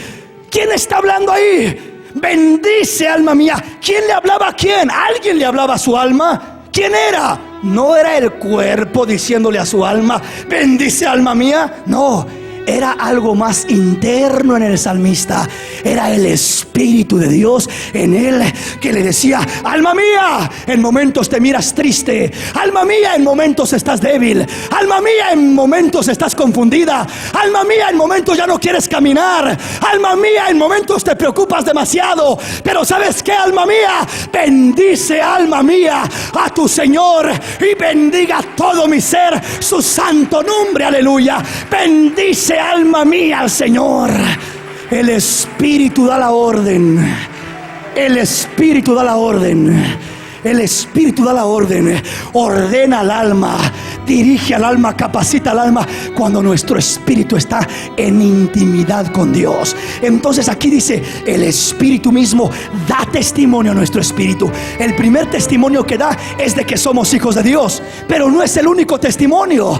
¿Quién está hablando ahí? Bendice alma mía. ¿Quién le hablaba a quién? ¿Alguien le hablaba a su alma? ¿Quién era? No era el cuerpo diciéndole a su alma: bendice alma mía. No, era algo más interno en el salmista. Era el Espíritu de Dios en él que le decía: alma mía, en momentos te miras triste. Alma mía, en momentos estás débil. Alma mía, en momentos estás confundida. Alma mía, en momentos ya no quieres caminar. Alma mía, en momentos te preocupas demasiado. Pero ¿sabes qué, alma mía? Bendice alma mía a tu Señor y bendiga todo mi ser su santo nombre. Aleluya. Bendice alma mía al Señor. El Espíritu da la orden. El Espíritu da la orden. El Espíritu da la orden. Ordena al alma, dirige al alma, capacita al alma cuando nuestro espíritu está en intimidad con Dios. Entonces aquí dice: el Espíritu mismo da testimonio a nuestro espíritu. El primer testimonio que da es de que somos hijos de Dios, pero no es el único testimonio.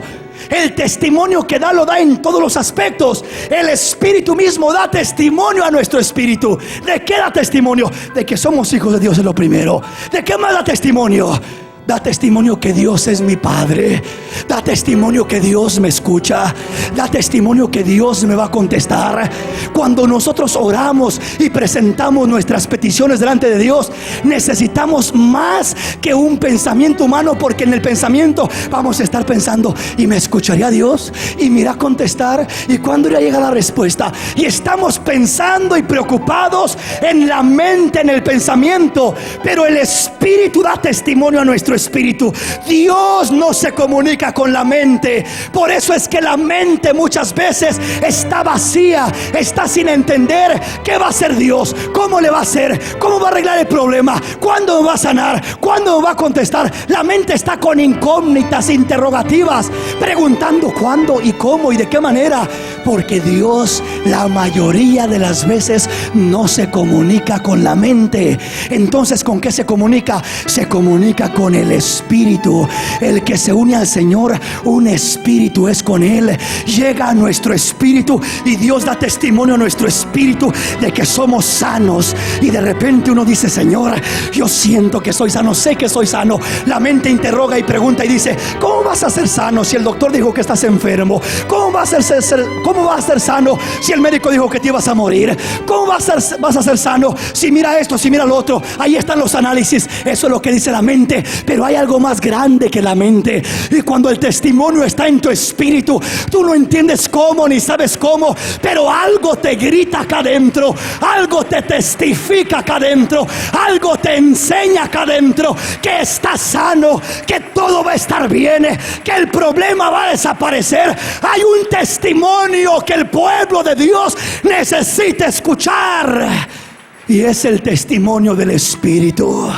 El testimonio que da lo da en todos los aspectos. El Espíritu mismo da testimonio a nuestro espíritu. ¿De qué da testimonio? De que somos hijos de Dios, es lo primero. ¿De qué más da testimonio? Da testimonio que Dios es mi Padre. Da testimonio que Dios me escucha. Da testimonio que Dios me va a contestar. Cuando nosotros oramos y presentamos nuestras peticiones delante de Dios, necesitamos más que un pensamiento humano, porque en el pensamiento vamos a estar pensando: ¿y me escucharía Dios? ¿Y me irá a contestar? ¿Y cuándo irá a llegar la respuesta? Y estamos pensando y preocupados en la mente, en el pensamiento. Pero el Espíritu da testimonio a nuestro espíritu. Dios no se comunica con la mente. Por eso es que la mente muchas veces está vacía, está sin entender qué va a hacer Dios, cómo le va a hacer, cómo va a arreglar el problema, cuándo me va a sanar, cuándo me va a contestar. La mente está con incógnitas, interrogativas, preguntando cuándo y cómo y de qué manera, porque Dios la mayoría de las veces no se comunica con la mente. Entonces, ¿con qué se comunica? Se comunica con el Espíritu. El que se une al Señor, un espíritu es con Él. Llega a nuestro espíritu y Dios da testimonio a nuestro espíritu de que somos sanos. Y de repente uno dice: Señor, yo siento que soy sano, sé que soy sano. La mente interroga y pregunta y dice: ¿cómo vas a ser sano si el doctor dijo que estás enfermo? ¿Cómo vas a ser sano si el médico dijo que te ibas a morir? ¿Cómo vas a ser sano si mira esto, si mira lo otro? Ahí están los análisis. Eso es lo que dice la mente. Pero hay algo más grande que la mente. Y cuando el testimonio está en tu espíritu, tú no entiendes cómo ni sabes cómo, pero algo te grita acá adentro, algo te testifica acá adentro, algo te enseña acá adentro que estás sano, que todo va a estar bien, que el problema va a desaparecer. Hay un testimonio que el pueblo de Dios necesita escuchar, y es el testimonio del Espíritu.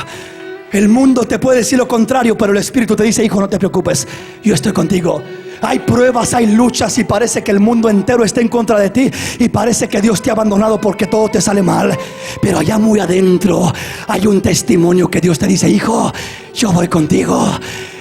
El mundo te puede decir lo contrario, pero el Espíritu te dice: hijo, no te preocupes, yo estoy contigo. Hay pruebas, hay luchas, y parece que el mundo entero está en contra de ti, y parece que Dios te ha abandonado porque todo te sale mal. Pero allá muy adentro hay un testimonio que Dios te dice: hijo, yo voy contigo.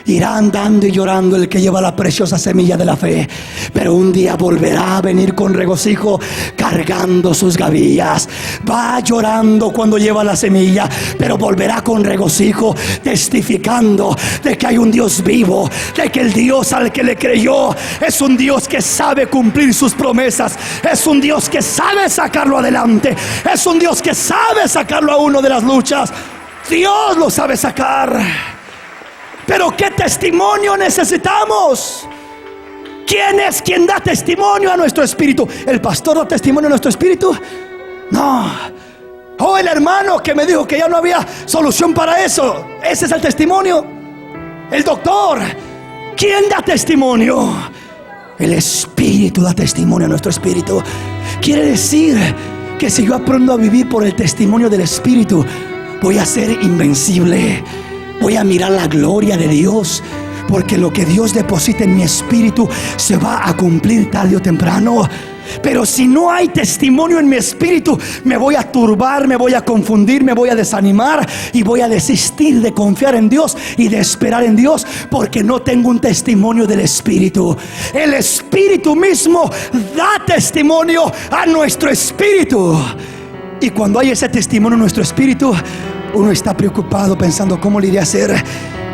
Irá andando y llorando el que lleva la preciosa semilla de la fe, pero un día volverá a venir con regocijo cargando sus gavillas. Va llorando cuando lleva la semilla, pero volverá con regocijo testificando de que hay un Dios vivo, de que el Dios al que le creyó es un Dios que sabe cumplir sus promesas, es un Dios que sabe sacarlo adelante, es un Dios que sabe sacarlo a uno de las luchas. Dios lo sabe sacar. Pero ¿qué testimonio necesitamos? ¿Quién es quien da testimonio a nuestro espíritu? ¿El pastor da testimonio a nuestro espíritu? No. O el hermano que me dijo que ya no había solución para eso. Ese es el testimonio. El doctor. ¿Quién da testimonio? El Espíritu da testimonio a nuestro espíritu. Quiere decir que si yo aprendo a vivir por el testimonio del Espíritu, voy a ser invencible. Voy a mirar la gloria de Dios, porque lo que Dios deposita en mi espíritu se va a cumplir tarde o temprano. Pero si no hay testimonio en mi espíritu, me voy a turbar, me voy a confundir, me voy a desanimar y voy a desistir de confiar en Dios y de esperar en Dios, porque no tengo un testimonio del Espíritu. El Espíritu mismo da testimonio a nuestro espíritu, y cuando hay ese testimonio en nuestro espíritu, uno está preocupado pensando cómo le iré a hacer.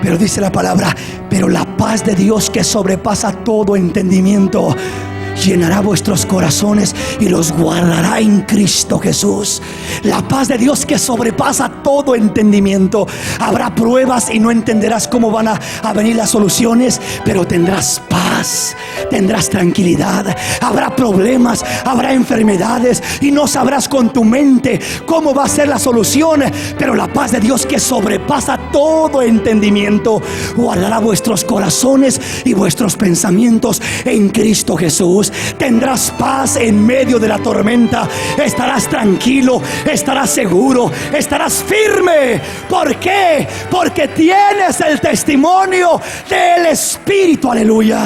Pero dice la palabra: pero la paz de Dios, que sobrepasa todo entendimiento, llenará vuestros corazones y los guardará en Cristo Jesús. La paz de Dios que sobrepasa todo entendimiento. Habrá pruebas y no entenderás cómo van a venir las soluciones, pero tendrás paz, tendrás tranquilidad. Habrá problemas, habrá enfermedades y no sabrás con tu mente cómo va a ser la solución, pero la paz de Dios que sobrepasa todo entendimiento guardará vuestros corazones y vuestros pensamientos en Cristo Jesús. Tendrás paz en medio de la tormenta. Estarás tranquilo, estarás seguro, estarás firme. ¿Por qué? Porque tienes el testimonio del Espíritu. Aleluya.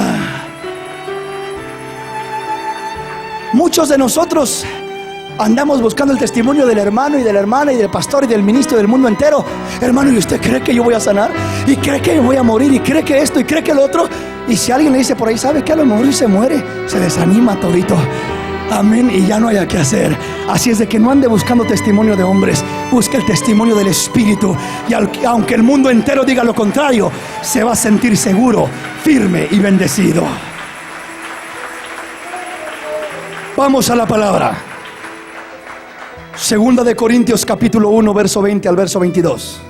Muchos de nosotros andamos buscando el testimonio del hermano y de la hermana y del pastor y del ministro del mundo entero. Hermano, ¿y usted cree que yo voy a sanar? ¿Y cree que voy a morir? ¿Y cree que esto? ¿Y cree que lo otro? Y si alguien le dice por ahí: ¿sabe qué? A lo mejor se muere, se desanima todito. amén, y ya no haya que hacer. Así es de que no ande buscando testimonio de hombres, busque el testimonio del Espíritu, y aunque el mundo entero diga lo contrario, se va a sentir seguro, firme y bendecido. Vamos a la palabra. Segunda de Corintios capítulo 1, verso 20 al verso 22.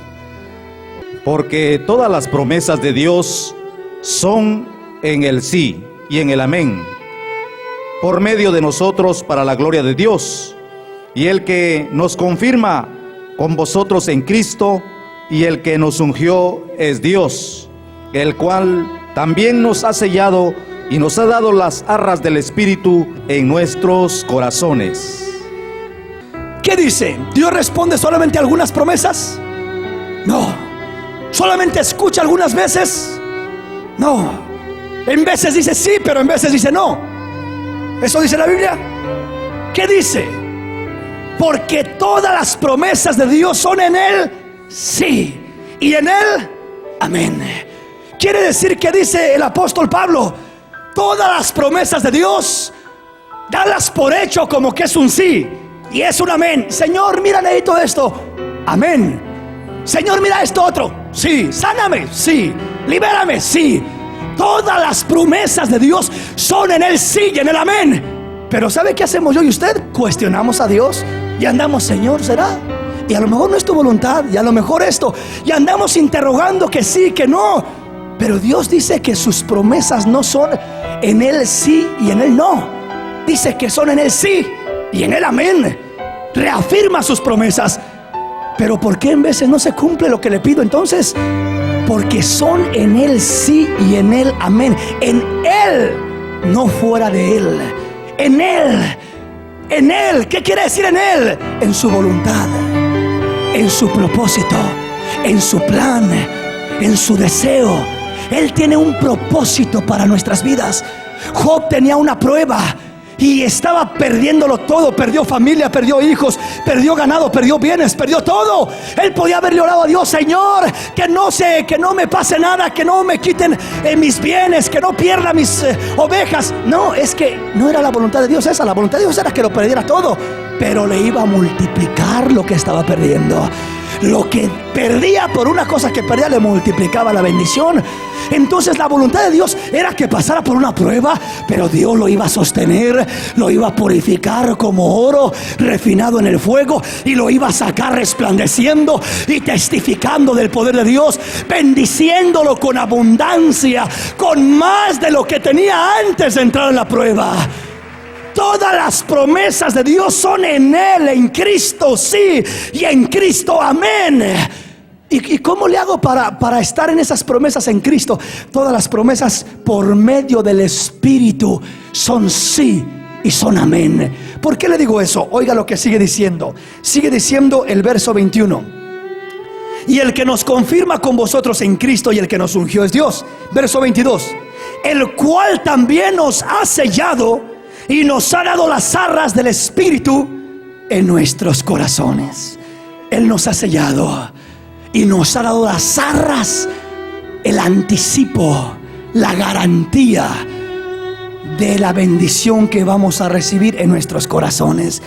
Porque todas las promesas de Dios son en el sí y en el amén, por medio de nosotros para la gloria de Dios, y el que nos confirma con vosotros en Cristo, y el que nos ungió es Dios, el cual también nos ha sellado y nos ha dado las arras del Espíritu en nuestros corazones. ¿Qué dice? ¿Dios responde solamente a algunas promesas? No. ¿Solamente escucha algunas veces? No. En veces dice sí, pero en veces dice no. ¿Eso dice la Biblia? ¿Qué dice? Porque todas las promesas de Dios son en Él sí, y en Él amén. Quiere decir que dice el apóstol Pablo, todas las promesas de Dios, dalas por hecho como que es un sí y es un amén. Señor, mira, necesito esto, amén. Señor, mira esto otro, sí. Sáname, sí. Libérame, sí. Todas las promesas de Dios son en el sí y en el amén. Pero ¿sabe qué hacemos yo y usted? Cuestionamos a Dios y andamos, Señor, ¿será? Y a lo mejor no es tu voluntad, y a lo mejor esto, y andamos interrogando que sí, que no. Pero Dios dice que sus promesas no son en Él sí y en Él no. Dice que son en Él sí y en Él amén. Reafirma sus promesas. Pero ¿por qué en veces no se cumple lo que le pido entonces? Porque son en Él sí y en Él amén. En Él, no fuera de Él. En Él. En Él. ¿Qué quiere decir en Él? En su voluntad, en su propósito, en su plan, en su deseo. Él tiene un propósito para nuestras vidas. Job tenía una prueba y estaba perdiéndolo todo. Perdió familia, perdió hijos, perdió ganado, perdió bienes, perdió todo. Él podía haberle orado a Dios: Señor, que no me pase nada, que no me quiten mis bienes, que no pierda mis ovejas. No, es que no era la voluntad de Dios esa. La voluntad de Dios era que lo perdiera todo, pero le iba a multiplicar lo que estaba perdiendo. Lo que perdía por una cosa que perdía, le multiplicaba la bendición. Entonces la voluntad de Dios era que pasara por una prueba, pero Dios lo iba a sostener, lo iba a purificar como oro refinado en el fuego, y lo iba a sacar resplandeciendo y testificando del poder de Dios, bendiciéndolo con abundancia, con más de lo que tenía antes de entrar en la prueba. Todas las promesas de Dios son en Él, en Cristo sí, y en Cristo amén. ¿Y cómo le hago para estar en esas promesas en Cristo? Todas las promesas por medio del Espíritu son sí y son amén. ¿Por qué le digo eso? Oiga lo que sigue diciendo. Sigue diciendo el verso 21. Y el que nos confirma con vosotros en Cristo y el que nos ungió es Dios. Verso 22. El cual también nos ha sellado y nos ha dado las arras del Espíritu en nuestros corazones. Él nos ha sellado y nos ha dado las arras, el anticipo, la garantía de la bendición que vamos a recibir en nuestros corazones.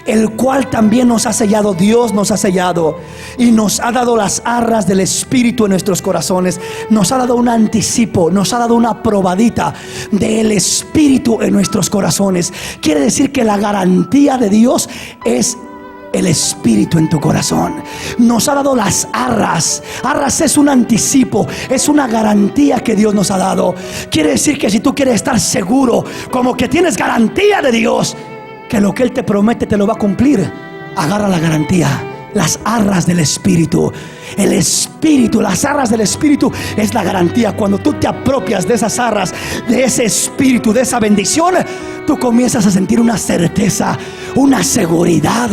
El cual también nos ha sellado. Dios nos ha sellado y nos ha dado las arras del Espíritu en nuestros corazones. Nos ha dado un anticipo, nos ha dado una probadita del Espíritu en nuestros corazones. Quiere decir que la garantía de Dios es el Espíritu en tu corazón. Nos ha dado las arras. Arras es un anticipo, es una garantía que Dios nos ha dado. Quiere decir que si tú quieres estar seguro, como que tienes garantía de Dios, que lo que Él te promete te lo va a cumplir, agarra la garantía, las arras del Espíritu. El Espíritu, las arras del Espíritu es la garantía. Cuando tú te apropias de esas arras, de ese Espíritu, de esa bendición, tú comienzas a sentir una certeza, una seguridad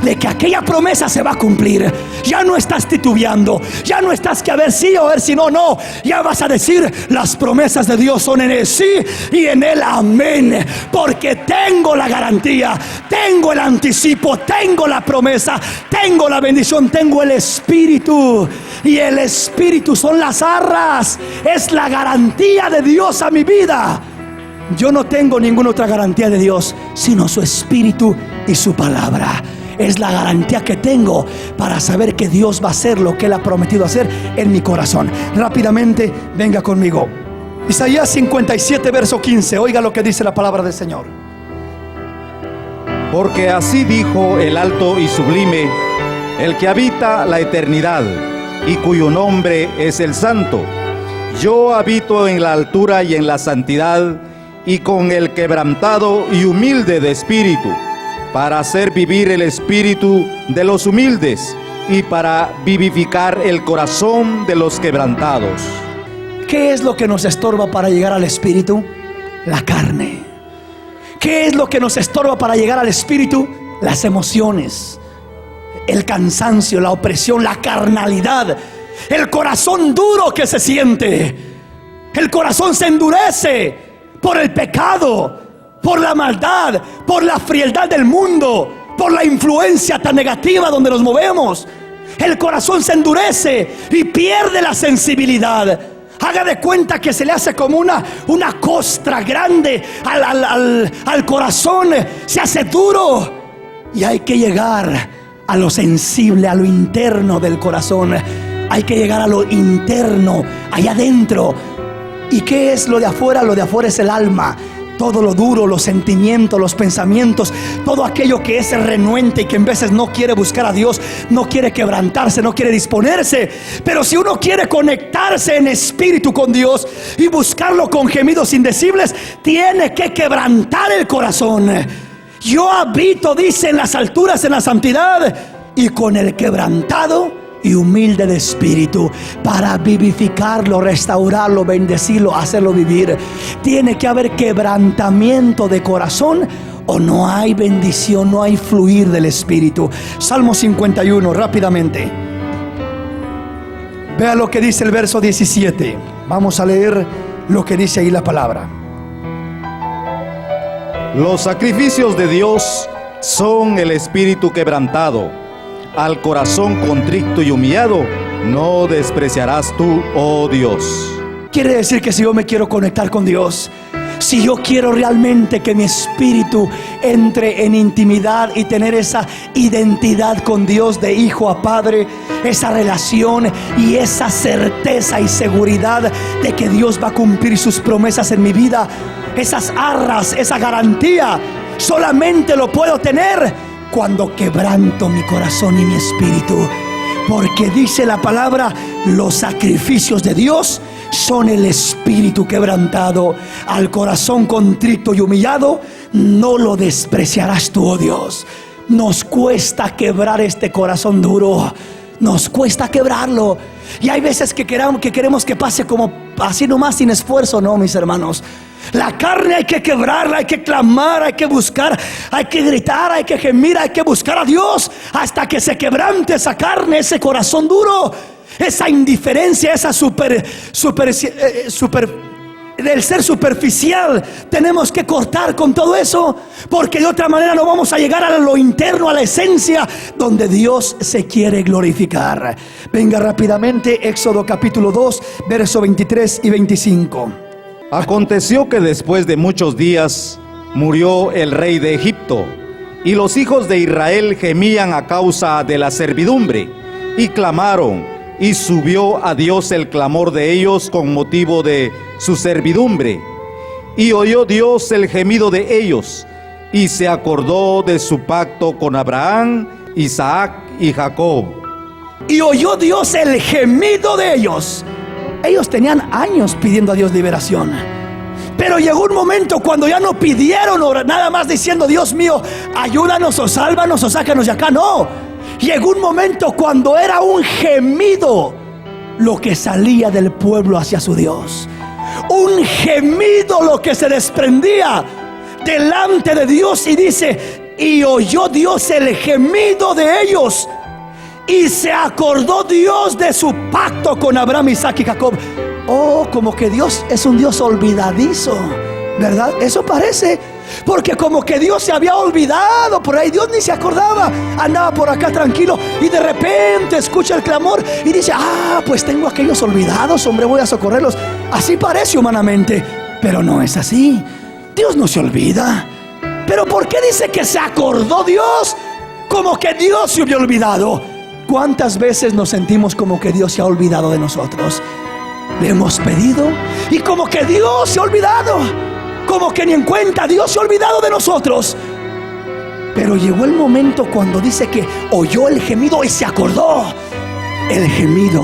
de que aquella promesa se va a cumplir. Ya no estás titubeando, ya no estás que a ver sí o a ver si no, no. Ya vas a decir: las promesas de Dios son en el sí y en el amén, porque tengo la garantía, tengo el anticipo, tengo la promesa, tengo la bendición, tengo el Espíritu. Y el Espíritu son las arras, es la garantía de Dios a mi vida. Yo no tengo ninguna otra garantía de Dios sino su Espíritu y su palabra. Es la garantía que tengo para saber que Dios va a hacer lo que Él ha prometido hacer en mi corazón. Rápidamente, venga conmigo. Isaías 57, verso 15. Oiga lo que dice la palabra del Señor. Porque así dijo el alto y sublime, el que habita la eternidad y cuyo nombre es el Santo. Yo habito en la altura y en la santidad, y con el quebrantado y humilde de espíritu, para hacer vivir el espíritu de los humildes y para vivificar el corazón de los quebrantados. ¿Qué es lo que nos estorba para llegar al espíritu? La carne. ¿Qué es lo que nos estorba para llegar al espíritu? Las emociones, el cansancio, la opresión, la carnalidad, el corazón duro que se siente. El corazón se endurece por el pecado, por la maldad, por la frialdad del mundo, por la influencia tan negativa donde nos movemos. El corazón se endurece y pierde la sensibilidad. Haga de cuenta que se le hace como una costra grande al corazón. Se hace duro y hay que llegar a lo sensible, a lo interno del corazón. Hay que llegar a lo interno, allá adentro. ¿Y qué es lo de afuera? Lo de afuera es el alma. Todo lo duro, los sentimientos, los pensamientos, todo aquello que es renuente y que en veces no quiere buscar a Dios, no quiere quebrantarse, no quiere disponerse. Pero si uno quiere conectarse en espíritu con Dios y buscarlo con gemidos indecibles, tiene que quebrantar el corazón. Yo habito, dice, en las alturas, en la santidad, y con el quebrantado y humilde de espíritu, para vivificarlo, restaurarlo, bendecirlo, hacerlo vivir. Tiene que haber quebrantamiento de corazón, o no hay bendición, no hay fluir del espíritu. Salmo 51, rápidamente. Vea lo que dice el verso 17. Vamos a leer lo que dice ahí la palabra. Los sacrificios de Dios son el espíritu quebrantado. Al corazón contrito y humillado no despreciarás tú, oh Dios. Quiere decir que si yo me quiero conectar con Dios, si yo quiero realmente que mi espíritu entre en intimidad y tener esa identidad con Dios de hijo a padre, esa relación y esa certeza y seguridad de que Dios va a cumplir sus promesas en mi vida, esas arras, esa garantía, solamente lo puedo tener cuando quebranto mi corazón y mi espíritu. Porque dice la palabra, los sacrificios de Dios son el espíritu quebrantado. Al corazón contrito y humillado no lo despreciarás tú, oh Dios. Nos cuesta quebrar este corazón duro, nos cuesta quebrarlo. Y hay veces que queremos que pase como así nomás, sin esfuerzo. No, mis hermanos, la carne hay que quebrarla, hay que clamar, hay que buscar, hay que gritar, hay que gemir, hay que buscar a Dios hasta que se quebrante esa carne, ese corazón duro, esa indiferencia, esa del ser superficial. Tenemos que cortar con todo eso, porque de otra manera no vamos a llegar a lo interno, a la esencia donde Dios se quiere glorificar. Venga rápidamente, Éxodo capítulo 2, verso 23 y 25. Aconteció que después de muchos días murió el rey de Egipto, y los hijos de Israel gemían a causa de la servidumbre, y clamaron, y subió a Dios el clamor de ellos con motivo de su servidumbre. Y oyó Dios el gemido de ellos, y se acordó de su pacto con Abraham, Isaac y Jacob. Y oyó Dios el gemido de ellos. Ellos tenían años pidiendo a Dios liberación, pero llegó un momento cuando ya no pidieron nada más diciendo, Dios mío, ayúdanos o sálvanos o sácanos de acá. No, llegó un momento cuando era un gemido lo que salía del pueblo hacia su Dios. Un gemido lo que se desprendía delante de Dios. Y dice, y oyó Dios el gemido de ellos, y se acordó Dios de su pacto con Abraham, Isaac y Jacob. Oh, como que Dios es un Dios olvidadizo, ¿verdad? Eso parece, porque como que Dios se había olvidado por ahí. Dios ni se acordaba, andaba por acá tranquilo, y de repente escucha el clamor y dice, pues tengo a aquellos olvidados, hombre, voy a socorrerlos. Así parece humanamente, pero no es así. Dios no se olvida. Pero ¿por qué dice que se acordó Dios? Como que Dios se hubiera olvidado. ¿Cuántas veces nos sentimos como que Dios se ha olvidado de nosotros? Le hemos pedido y como que Dios se ha olvidado, como que ni en cuenta, Dios se ha olvidado de nosotros. Pero llegó el momento cuando dice que oyó el gemido y se acordó. El gemido,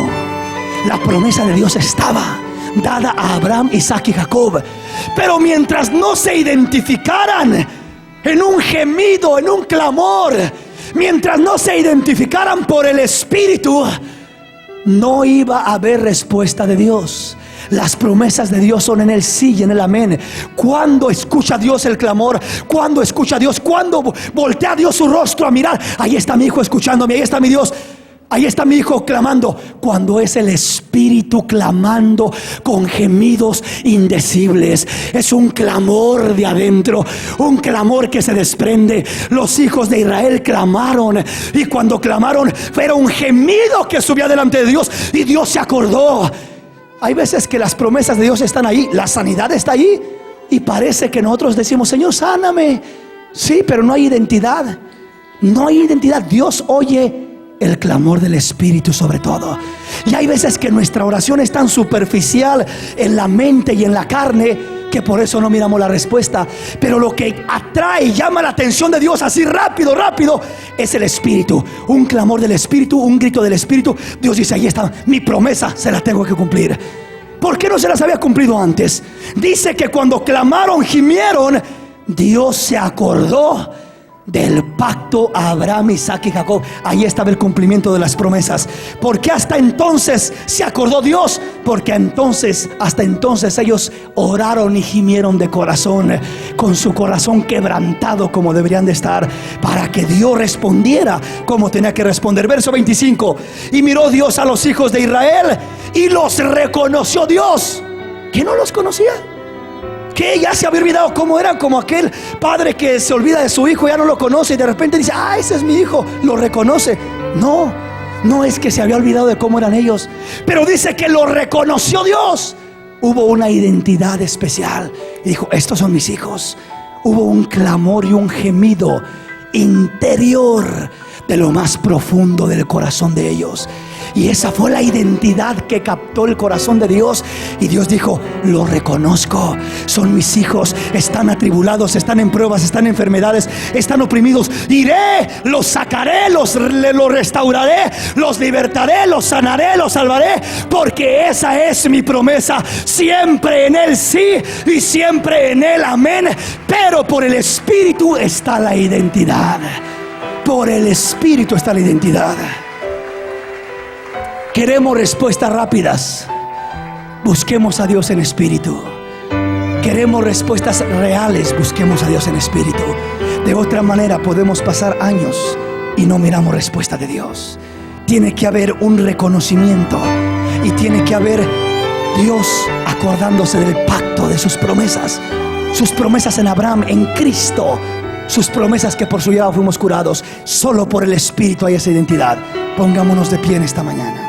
la promesa de Dios estaba dada a Abraham, Isaac y Jacob. Pero mientras no se identificaran en un gemido, en un clamor, mientras no se identificaran por el Espíritu, no iba a haber respuesta de Dios. Las promesas de Dios son en el sí y en el amén. Cuando escucha Dios el clamor, cuando escucha Dios, cuando voltea Dios su rostro a mirar, ahí está mi hijo escuchándome, ahí está mi Dios, ahí está mi hijo clamando. Cuando es el Espíritu clamando con gemidos indecibles, es un clamor de adentro, un clamor que se desprende. Los hijos de Israel clamaron, y cuando clamaron fue un gemido que subía delante de Dios, y Dios se acordó. Hay veces que las promesas de Dios están ahí, la sanidad está ahí, y parece que nosotros decimos: Señor, sáname. Sí, pero no hay identidad. No hay identidad. Dios oye el clamor del Espíritu sobre todo. Y hay veces que nuestra oración es tan superficial en la mente y en la carne que por eso no miramos la respuesta. Pero lo que atrae y llama la atención de Dios así rápido, rápido, es el Espíritu. Un clamor del Espíritu, un grito del Espíritu. Dios dice: ahí está mi promesa, se la tengo que cumplir. ¿Por qué no se las había cumplido antes? Dice que cuando clamaron, gimieron, Dios se acordó del pacto a Abraham, Isaac y Jacob. Ahí estaba el cumplimiento de las promesas. ¿Por qué hasta entonces se acordó Dios? Porque hasta entonces ellos oraron y gimieron de corazón, con su corazón quebrantado como deberían de estar, para que Dios respondiera como tenía que responder. Verso 25: y miró Dios a los hijos de Israel y los reconoció Dios. ¿Que no los conocía? Que ya se había olvidado cómo eran, como aquel padre que se olvida de su hijo, ya no lo conoce y de repente dice: ah, ese es mi hijo, lo reconoce. No es que se había olvidado de cómo eran ellos, pero dice que lo reconoció Dios. Hubo una identidad especial y dijo: estos son mis hijos. Hubo un clamor y un gemido interior de lo más profundo del corazón de ellos. Y esa fue la identidad que captó el corazón de Dios. Y Dios dijo: lo reconozco, son mis hijos, están atribulados, están en pruebas, están en enfermedades, están oprimidos. Iré, los sacaré, los restauraré, los libertaré, los sanaré, los salvaré, porque esa es mi promesa. Siempre en Él sí y siempre en Él amén. Pero por el Espíritu está la identidad. Por el Espíritu está la identidad. Queremos respuestas rápidas. Busquemos a Dios en espíritu. Queremos respuestas reales. Busquemos a Dios en espíritu. De otra manera podemos pasar años y no miramos respuesta de Dios. Tiene que haber un reconocimiento y tiene que haber Dios acordándose del pacto, de sus promesas. Sus promesas en Abraham, en Cristo. Sus promesas que por su llaga fuimos curados. Solo por el Espíritu hay esa identidad. Pongámonos de pie en esta mañana.